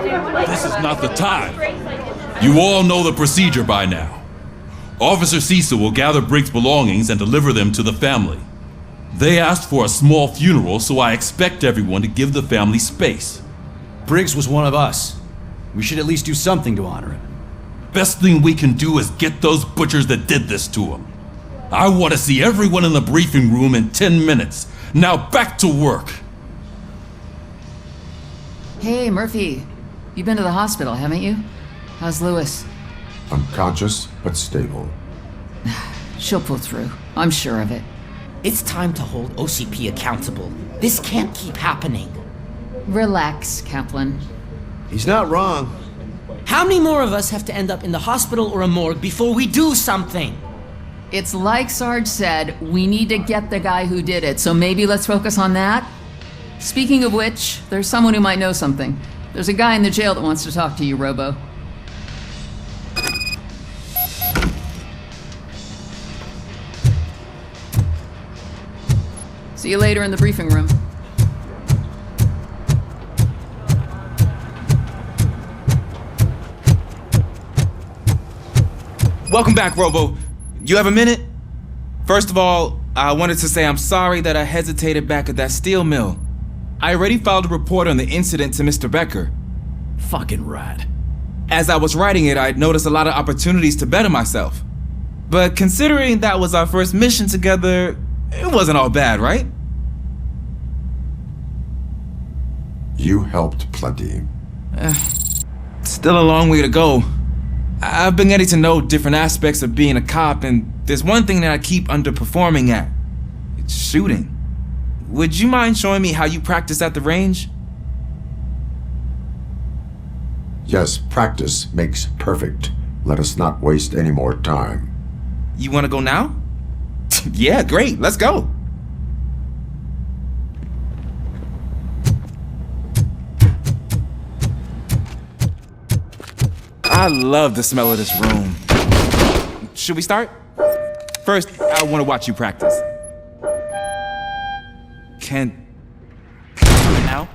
This is not the time. You all know the procedure by now. Officer Cecil will gather Briggs' belongings and deliver them to the family. They asked for a small funeral, so I expect everyone to give the family space. Briggs was one of us. We should at least do something to honor him. Best thing we can do is get those butchers that did this to him. I want to see everyone in the briefing room in 10 minutes. Now back to work. Hey, Murphy. You've been to the hospital, haven't you? How's Lewis? Unconscious, but stable. She'll pull through. I'm sure of it. It's time to hold OCP accountable. This can't keep happening. Relax, Kaplan. He's not wrong. How many more of us have to end up in the hospital or a morgue before we do something? It's like Sarge said, we need to get the guy who did it, so maybe let's focus on that? Speaking of which, there's someone who might know something. There's a guy in the jail that wants to talk to you, Robo. See you later in the briefing room. Welcome back, Robo. You have a minute? First of all, I wanted to say I'm sorry that I hesitated back at that steel mill. I already filed a report on the incident to Mr. Becker. Fucking rat. As I was writing it, I'd noticed a lot of opportunities to better myself. But considering that was our first mission together, it wasn't all bad, right? You helped plenty. Still a long way to go. I've been getting to know different aspects of being a cop, and there's one thing that I keep underperforming at. It's shooting. Would you mind showing me how you practice at the range? Yes, practice makes perfect. Let us not waste any more time. You want to go now? Yeah, great, let's go. I love the smell of this room. Should we start? First, I want to watch you practice. Can you do it now?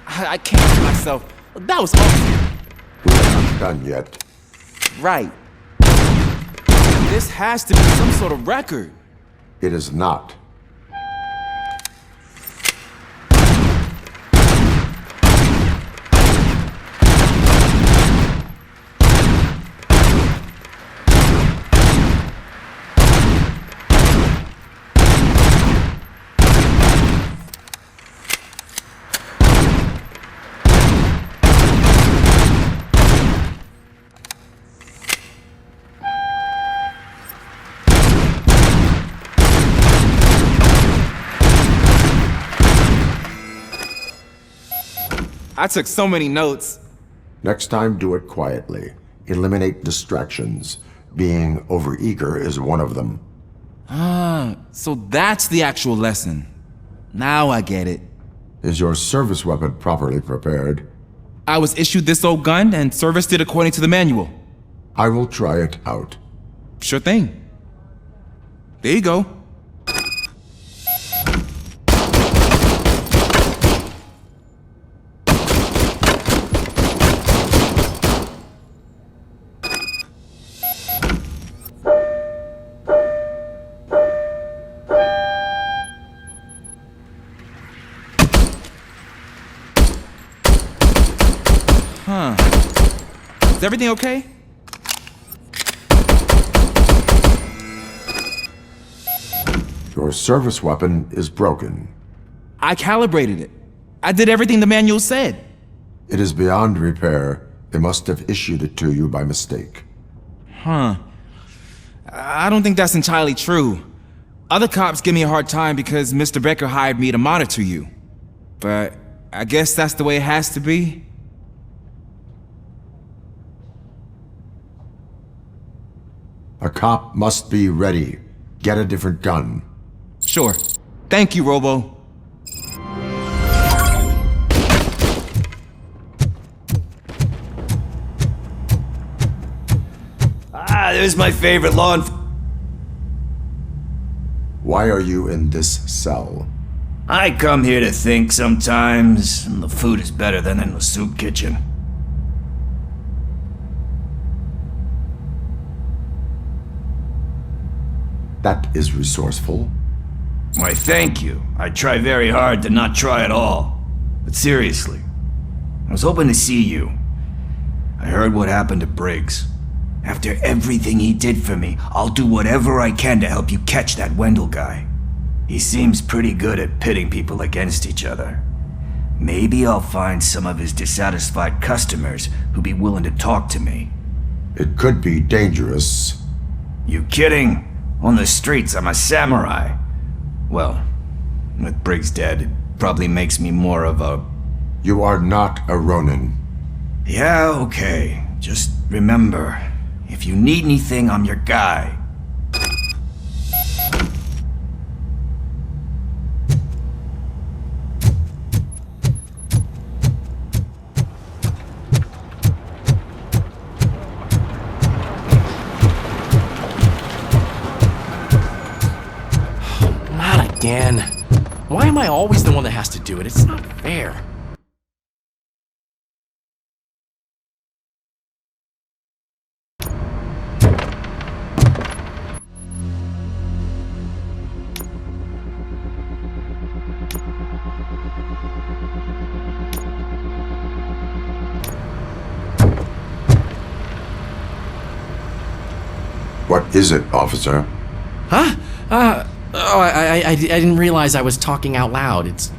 I can't do myself. That was awesome. We're not done yet. Right. This has to be some sort of record. It is not. I took so many notes. Next time, do it quietly. Eliminate distractions. Being overeager is one of them. So that's the actual lesson. Now I get it. Is your service weapon properly prepared? I was issued this old gun and serviced it according to the manual. I will try it out. Sure thing. There you go. Is everything okay? Your service weapon is broken. I calibrated it. I did everything the manual said. It is beyond repair. They must have issued it to you by mistake. I don't think that's entirely true. Other cops give me a hard time because Mr. Becker hired me to monitor you. But I guess that's the way it has to be. A cop must be ready. Get a different gun. Sure. Thank you, Robo. There's my favorite law Why are you in this cell? I come here to think sometimes, and the food is better than in the soup kitchen. That is resourceful. Why, thank you. I try very hard to not try at all. But seriously, I was hoping to see you. I heard what happened to Briggs. After everything he did for me, I'll do whatever I can to help you catch that Wendell guy. He seems pretty good at pitting people against each other. Maybe I'll find some of his dissatisfied customers who'd be willing to talk to me. It could be dangerous. You kidding? On the streets, I'm a samurai. Well, with Briggs dead, it probably makes me more of a... You are not a Ronin. Yeah, okay. Just remember, if you need anything, I'm your guy. Not again. Why am I always the one that has to do it? It's not fair. What is it, officer? Huh? I didn't realize I was talking out loud. It's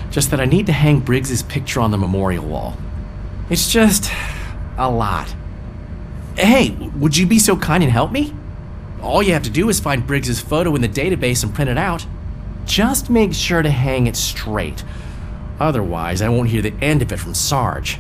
just that I need to hang Briggs's picture on the memorial wall. It's just a lot. Hey, would you be so kind and help me? All you have to do is find Briggs's photo in the database and print it out. Just make sure to hang it straight. Otherwise, I won't hear the end of it from Sarge.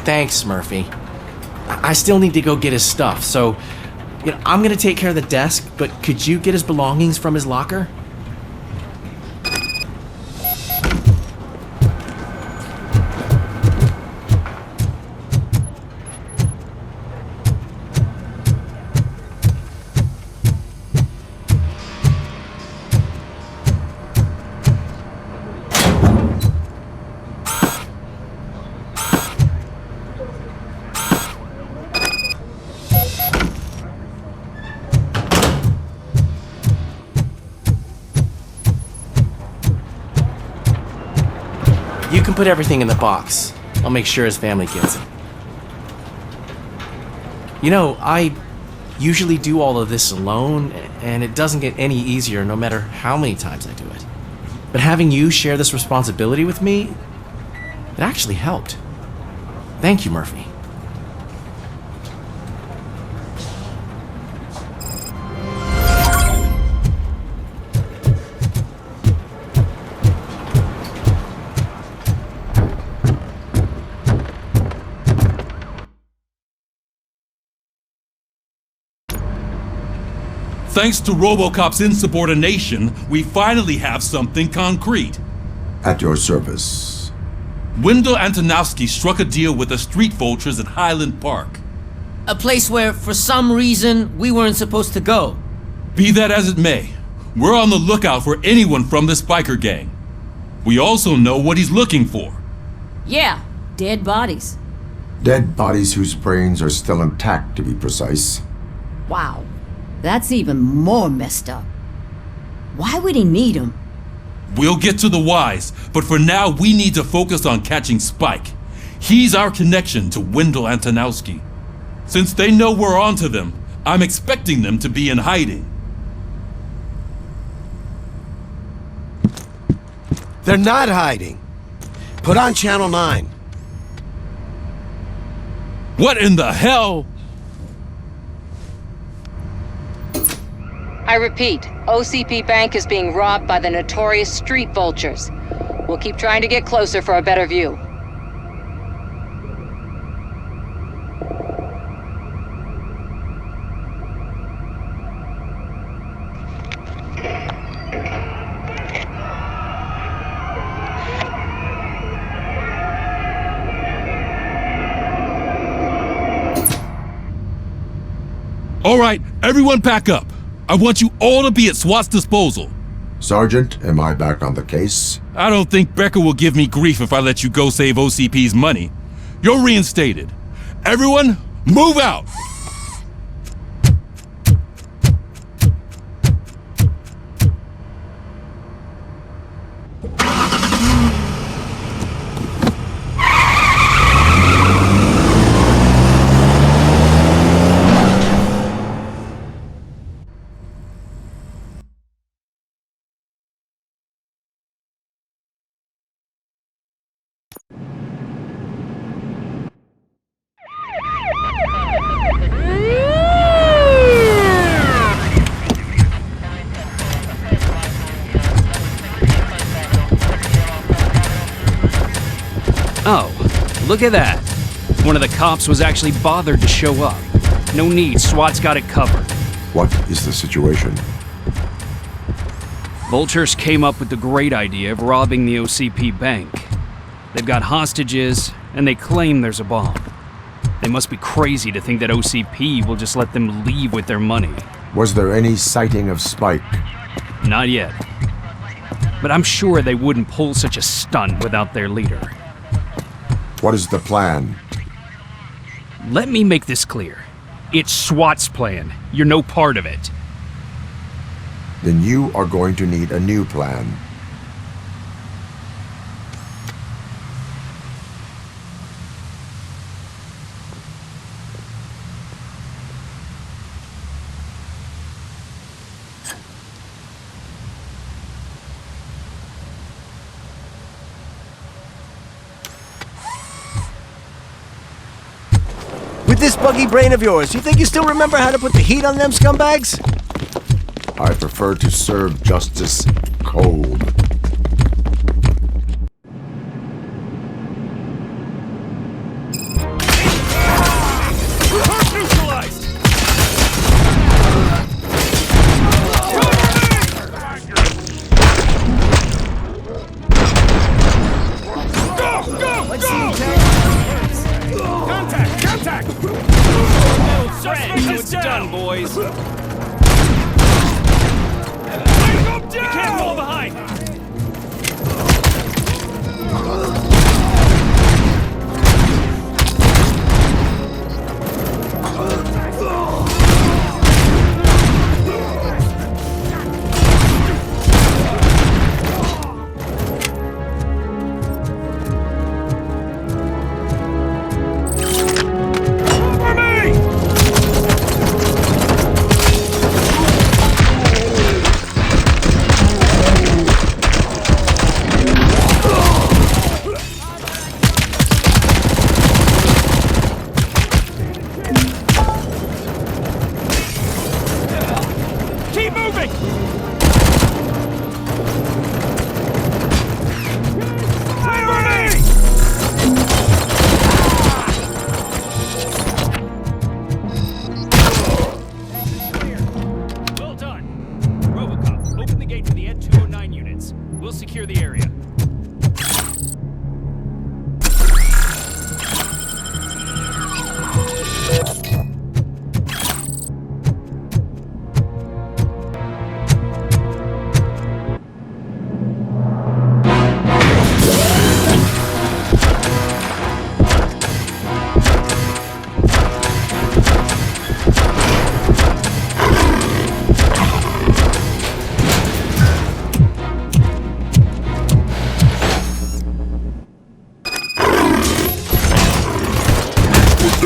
Thanks, Murphy. I still need to go get his stuff, so I'm gonna take care of the desk, but could you get his belongings from his locker? You can put everything in the box. I'll make sure his family gets it. I usually do all of this alone, and it doesn't get any easier no matter how many times I do it. But having you share this responsibility with me, it actually helped. Thank you, Murphy. Thanks to RoboCop's insubordination, we finally have something concrete. At your service. Wendell Antonowski struck a deal with the street vultures at Highland Park. A place where, for some reason, we weren't supposed to go. Be that as it may, we're on the lookout for anyone from this biker gang. We also know what he's looking for. Yeah, dead bodies. Dead bodies whose brains are still intact, to be precise. Wow, that's even more messed up. Why would he need them? We'll get to the whys, but for now we need to focus on catching Spike. He's our connection to Wendell Antonowski. Since they know we're onto them, I'm expecting them to be in hiding. They're not hiding. Put on Channel 9. What in the hell? I repeat, OCP Bank is being robbed by the notorious street vultures. We'll keep trying to get closer for a better view. All right, everyone pack up. I want you all to be at SWAT's disposal. Sergeant, am I back on the case? I don't think Becker will give me grief if I let you go save OCP's money. You're reinstated. Everyone, move out! Oh, look at that. One of the cops was actually bothered to show up. No need, SWAT's got it covered. What is the situation? Vultures came up with the great idea of robbing the OCP bank. They've got hostages, and they claim there's a bomb. They must be crazy to think that OCP will just let them leave with their money. Was there any sighting of Spike? Not yet. But I'm sure they wouldn't pull such a stunt without their leader. What is the plan? Let me make this clear. It's SWAT's plan. You're no part of it. Then you are going to need a new plan. With this buggy brain of yours, you think you still remember how to put the heat on them scumbags? I prefer to serve justice cold. It's done, boys. You can't fall behind.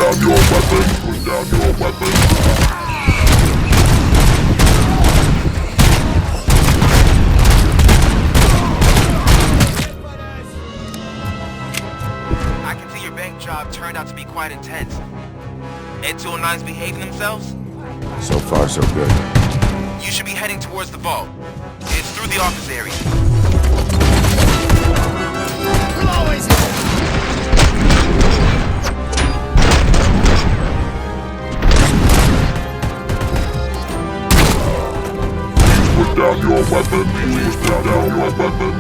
down your weapon. Put down your weapon. I can see your bank job turned out to be quite intense. Ed 209's behaving themselves? So far, so good. You should be heading towards the vault. It's through the office area. Put down your weapon. Please put down your weapon.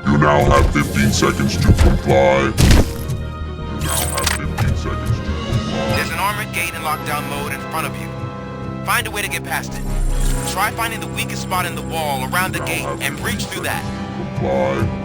You now have 15 seconds to comply. There's an armored gate in lockdown mode in front of you. Find a way to get past it. Try finding the weakest spot in the wall around the gate and breach through that. Comply.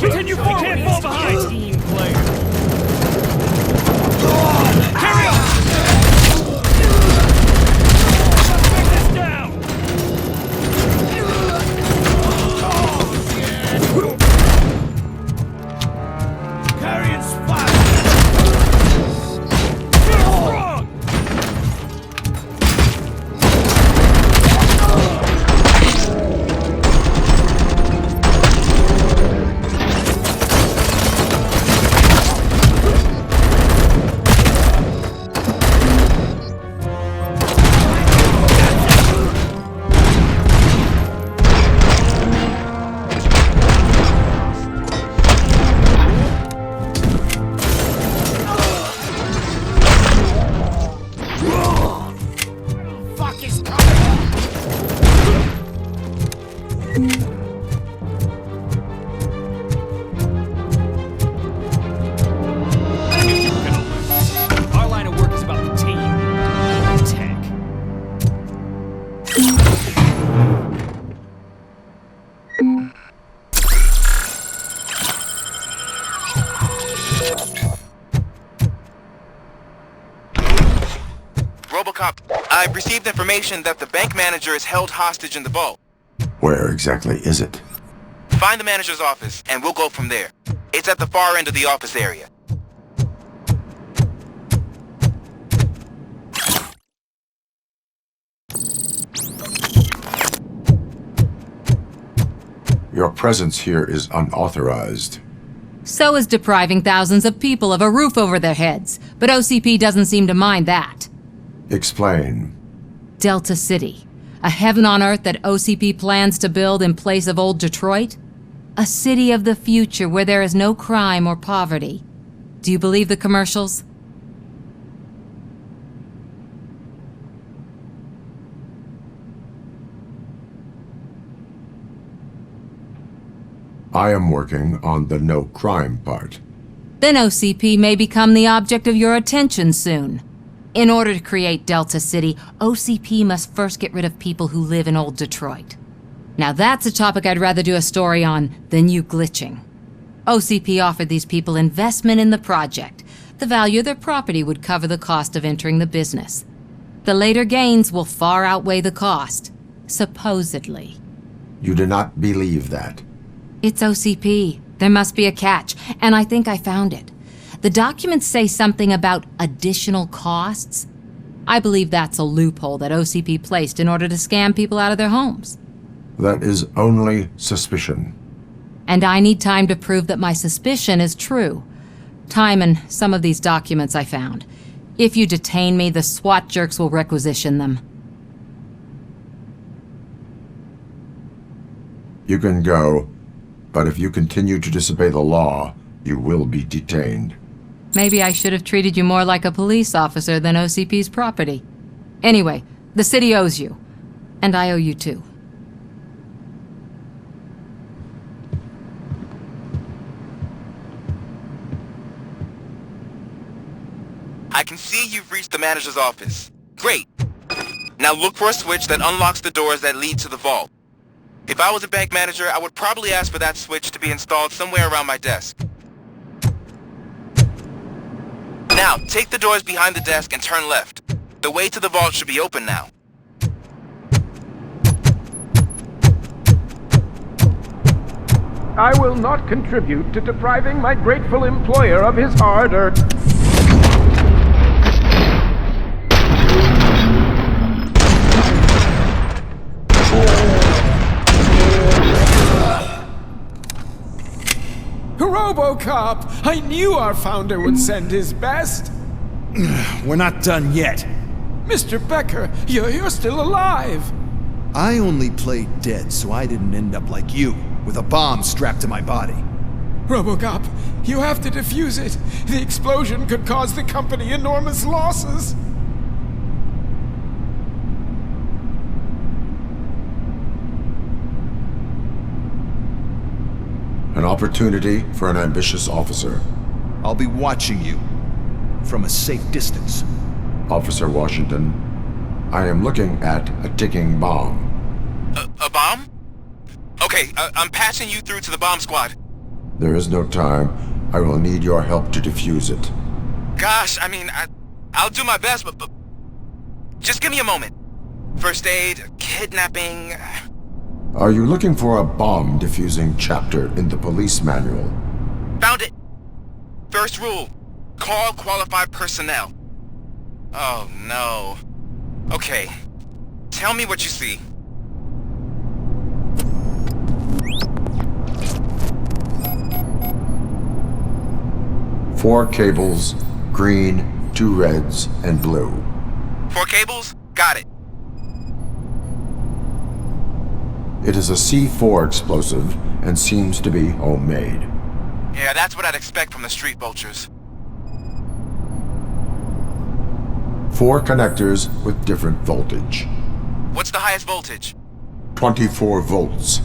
Continue, we can't fall behind! Team player. Carry on! Break this down! Carrying spot! Strong! Our line of work is about the team. Tech. RoboCop, I've received information that the bank manager is held hostage in the vault. Where exactly is it? Find the manager's office, and we'll go from there. It's at the far end of the office area. Your presence here is unauthorized. So is depriving thousands of people of a roof over their heads, but OCP doesn't seem to mind that. Explain. Delta City, a heaven on earth that OCP plans to build in place of old Detroit? A city of the future where there is no crime or poverty. Do you believe the commercials? I am working on the no crime part. Then OCP may become the object of your attention soon. In order to create Delta City, OCP must first get rid of people who live in old Detroit. Now that's a topic I'd rather do a story on than you glitching. OCP offered these people investment in the project. The value of their property would cover the cost of entering the business. The later gains will far outweigh the cost, supposedly. You do not believe that. It's OCP. There must be a catch, and I think I found it. The documents say something about additional costs. I believe that's a loophole that OCP placed in order to scam people out of their homes. That is only suspicion. And I need time to prove that my suspicion is true. Time and some of these documents I found. If you detain me, the SWAT jerks will requisition them. You can go. But if you continue to disobey the law, you will be detained. Maybe I should have treated you more like a police officer than OCP's property. Anyway, the city owes you. And I owe you too. I can see you've reached the manager's office. Great. Now look for a switch that unlocks the doors that lead to the vault. If I was a bank manager, I would probably ask for that switch to be installed somewhere around my desk. Now, take the doors behind the desk and turn left. The way to the vault should be open now. I will not contribute to depriving my grateful employer of his hard-earned... RoboCop! I knew our founder would send his best! We're not done yet. Mr. Becker, you're still alive! I only played dead so I didn't end up like you, with a bomb strapped to my body. RoboCop, you have to defuse it. The explosion could cause the company enormous losses. An opportunity for an ambitious officer. I'll be watching you from a safe distance. Officer Washington, I am looking at a ticking bomb. A bomb? Okay, I'm passing you through to the bomb squad. There is no time. I will need your help to defuse it. Gosh, I mean, I'll do my best, but just give me a moment. First aid, kidnapping... Are you looking for a bomb defusing chapter in the police manual? Found it! First rule, call qualified personnel. Oh no. Okay, tell me what you see. Four cables, green, 2 reds, and blue. 4 cables? Got it. It is a C4 explosive and seems to be homemade. Yeah, that's what I'd expect from the street vultures. 4 connectors with different voltage. What's the highest voltage? 24 volts.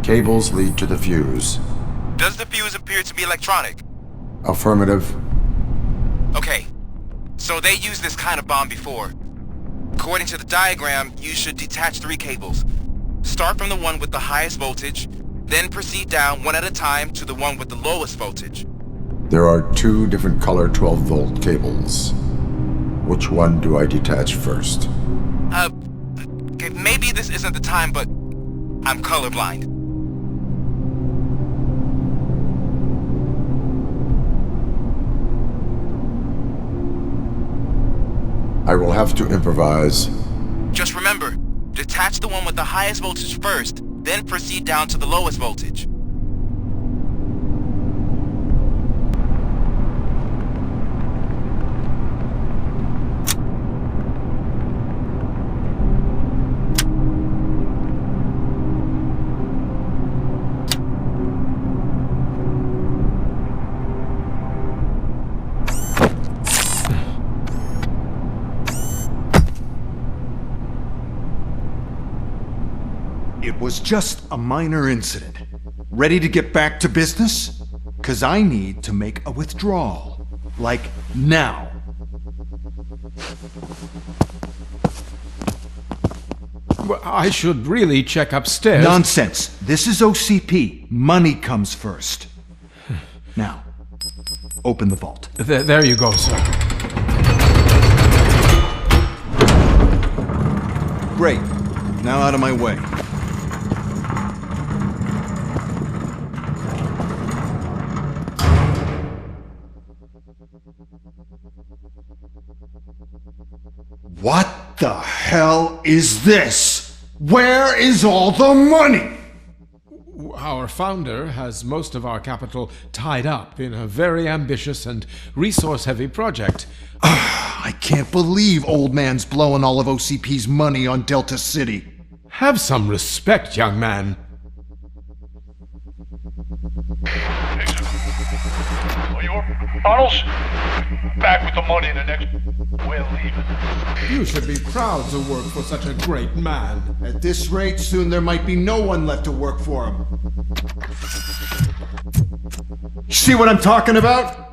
Cables lead to the fuse. Does the fuse appear to be electronic? Affirmative. Okay, so they used this kind of bomb before. According to the diagram, you should detach 3 cables. Start from the one with the highest voltage, then proceed down one at a time to the one with the lowest voltage. There are 2 different color 12-volt cables. Which one do I detach first? Okay, maybe this isn't the time, but I'm colorblind. I will have to improvise. Just remember, detach the one with the highest voltage first, then proceed down to the lowest voltage. It was just a minor incident. Ready to get back to business? 'Cause I need to make a withdrawal. Like, now. Well, I should really check upstairs. Nonsense. This is OCP. Money comes first. Now, open the vault. There you go, sir. Great. Now out of my way. What the hell is this? Where is all the money? Our founder has most of our capital tied up in a very ambitious and resource-heavy project. I can't believe old man's blowing all of OCP's money on Delta City. Have some respect, young man. Bottles? Back with the money in the next... We're leaving. You should be proud to work for such a great man. At this rate, soon there might be no one left to work for him. See what I'm talking about?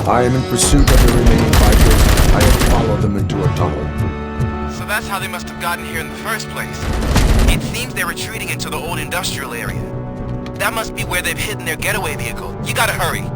I am in pursuit of the remaining bikers. I have followed them into a tunnel. So that's how they must have gotten here in the first place. It seems they're retreating into the old industrial area. That must be where they've hidden their getaway vehicle. You gotta hurry.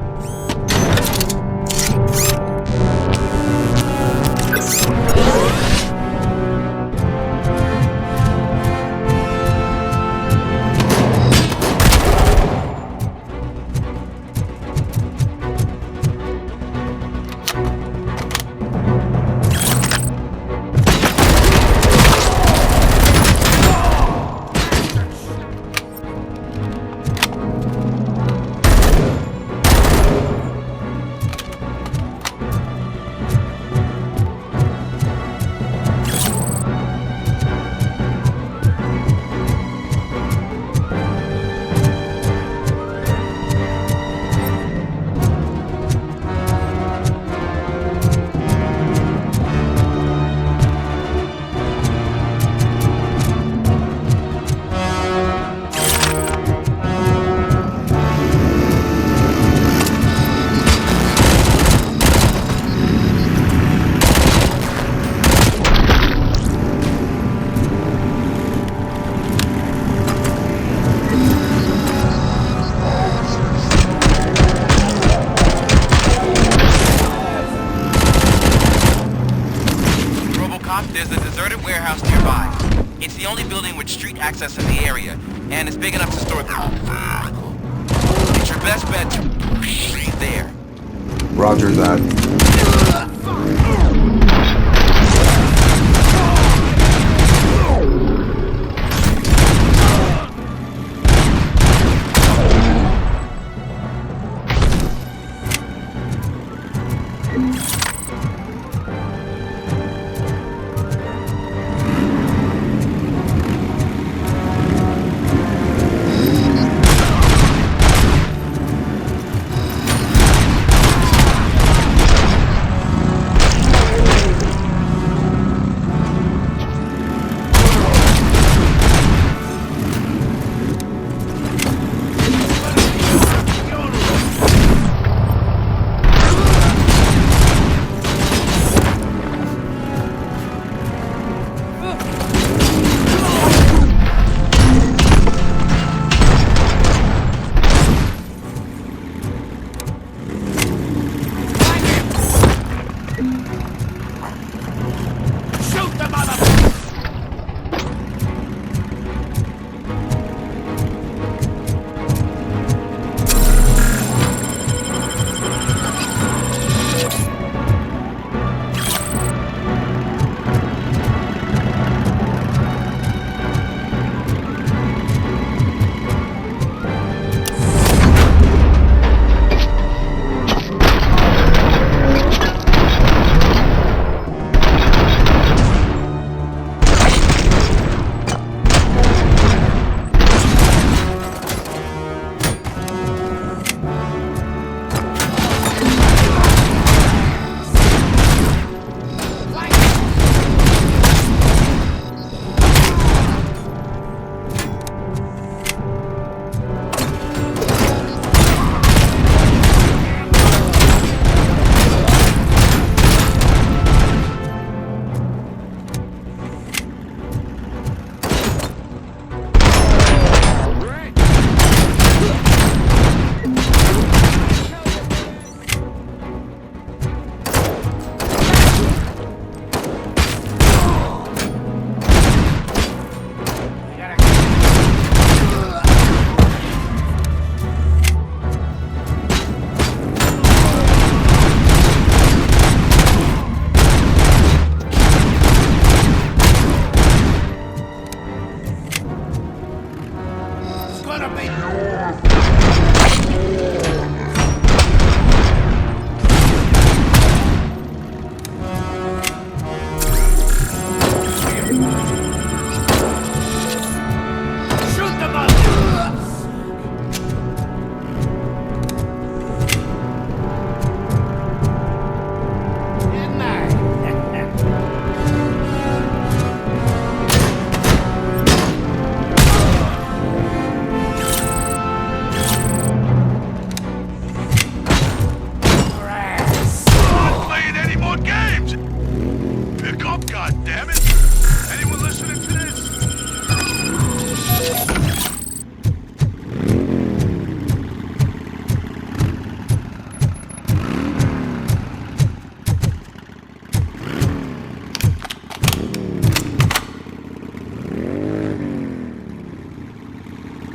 There's a deserted warehouse nearby. It's the only building with street access in the area, and it's big enough to store the vehicle. It's your best bet to stay there. Roger that.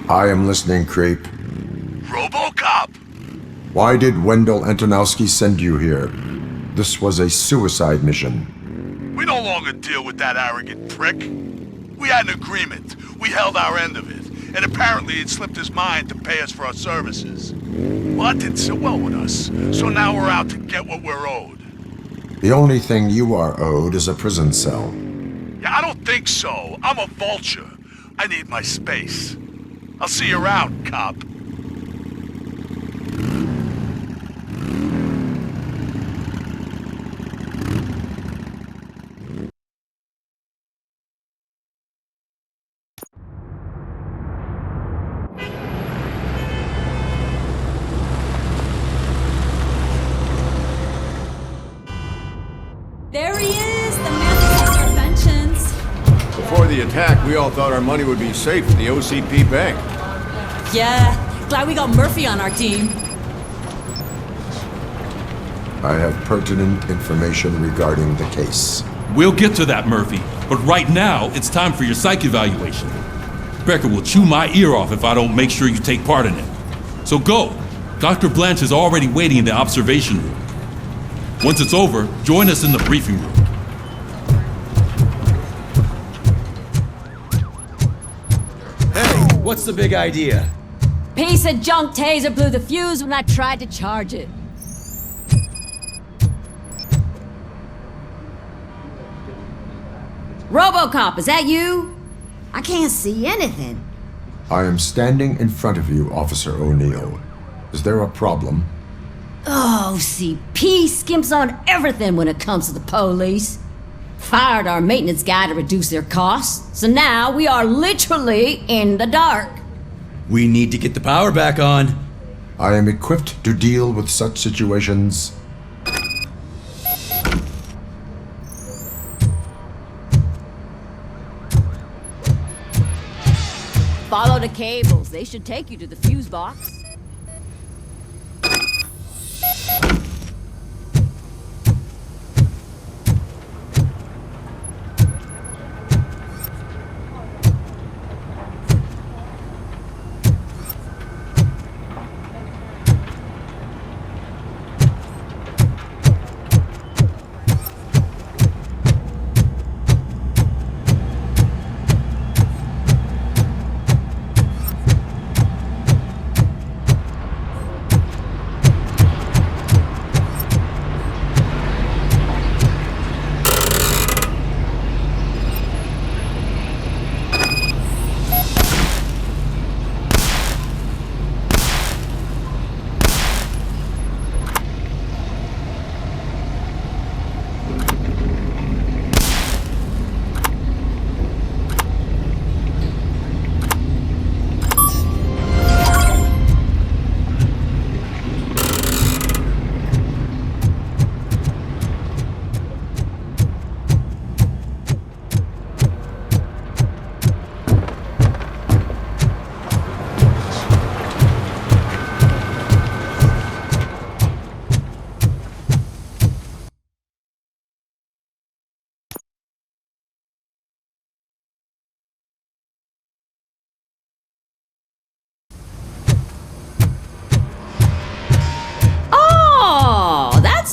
I am listening, Creep. RoboCop! Why did Wendell Antonowski send you here? This was a suicide mission. We no longer deal with that arrogant prick. We had an agreement. We held our end of it. And apparently it slipped his mind to pay us for our services. Well, that didn't sit well with us. So now we're out to get what we're owed. The only thing you are owed is a prison cell. Yeah, I don't think so. I'm a vulture. I need my space. I'll see you around, cop. There he is, the man who takes our pensions. Before the attack, we all thought our money would be safe in the OCP bank. Yeah, glad we got Murphy on our team. I have pertinent information regarding the case. We'll get to that, Murphy, but right now, it's time for your psych evaluation. Becker will chew my ear off if I don't make sure you take part in it. So go. Dr. Blanche is already waiting in the observation room. Once it's over, join us in the briefing room. Hey, what's the big idea? Piece of junk taser blew the fuse when I tried to charge it. RoboCop, is that you? I can't see anything. I am standing in front of you, Officer O'Neill. Is there a problem? Oh, CP skimps on everything when it comes to the police. Fired our maintenance guy to reduce their costs, so now we are literally in the dark. We need to get the power back on. I am equipped to deal with such situations. Follow the cables. They should take you to the fuse box.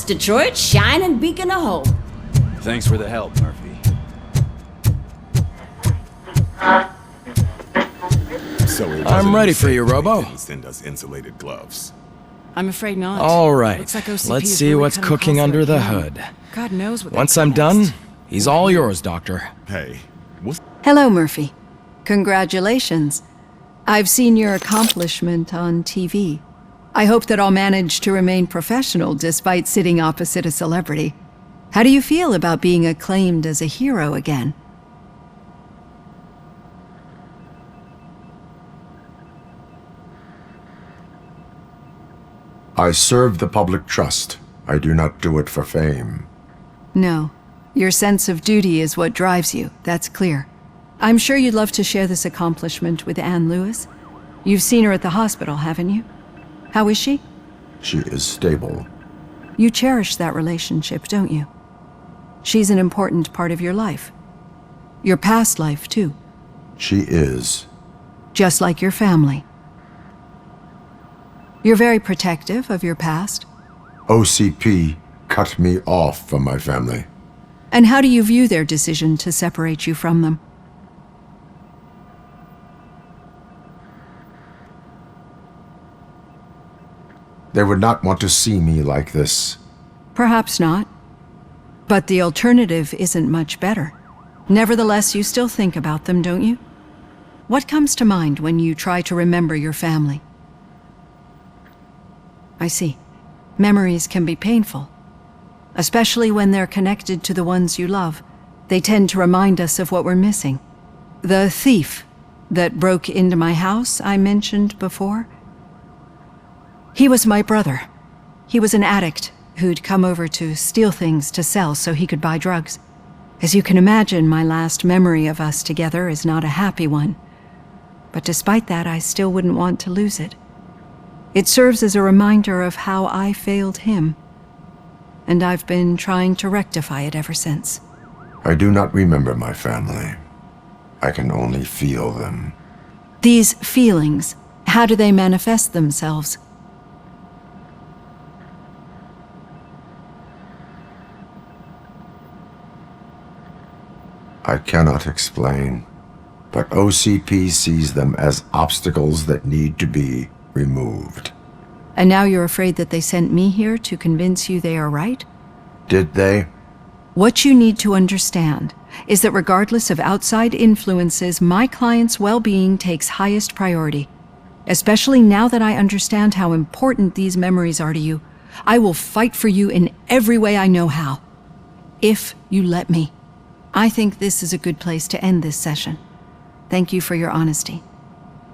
Detroit's shining beacon of hope. Thanks for the help, Murphy. So it I'm wasn't ready a for you, mistake Robo. they didn't send us insulated gloves. I'm afraid not. All right, Looks like OCP let's is see really what's cutting cooking costs under there the again. hood. God knows what. Once I'm done, he's all yours, Doctor. Hey, what's... Hello, Murphy. Congratulations. I've seen your accomplishment on TV. I hope that I'll manage to remain professional despite sitting opposite a celebrity. How do you feel about being acclaimed as a hero again? I serve the public trust. I do not do it for fame. No. Your sense of duty is what drives you, that's clear. I'm sure you'd love to share this accomplishment with Anne Lewis. You've seen her at the hospital, haven't you? How is she? She is stable. You cherish that relationship, don't you? She's an important part of your life. Your past life, too. She is. Just like your family. You're very protective of your past. OCP cut me off from my family. And how do you view their decision to separate you from them? They would not want to see me like this. Perhaps not. But the alternative isn't much better. Nevertheless, you still think about them, don't you? What comes to mind when you try to remember your family? I see. Memories can be painful. Especially when they're connected to the ones you love. They tend to remind us of what we're missing. The thief that broke into my house I mentioned before. He was my brother. He was an addict who'd come over to steal things to sell so he could buy drugs. As you can imagine, my last memory of us together is not a happy one. But despite that, I still wouldn't want to lose it. It serves as a reminder of how I failed him. And I've been trying to rectify it ever since. I do not remember my family. I can only feel them. These feelings, how do they manifest themselves? I cannot explain, but OCP sees them as obstacles that need to be removed. And now you're afraid that they sent me here to convince you they are right? Did they? What you need to understand is that regardless of outside influences, my client's well-being takes highest priority. Especially now that I understand how important these memories are to you, I will fight for you in every way I know how. If you let me. I think this is a good place to end this session. Thank you for your honesty.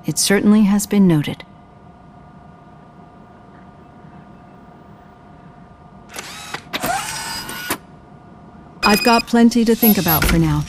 It certainly has been noted. I've got plenty to think about for now.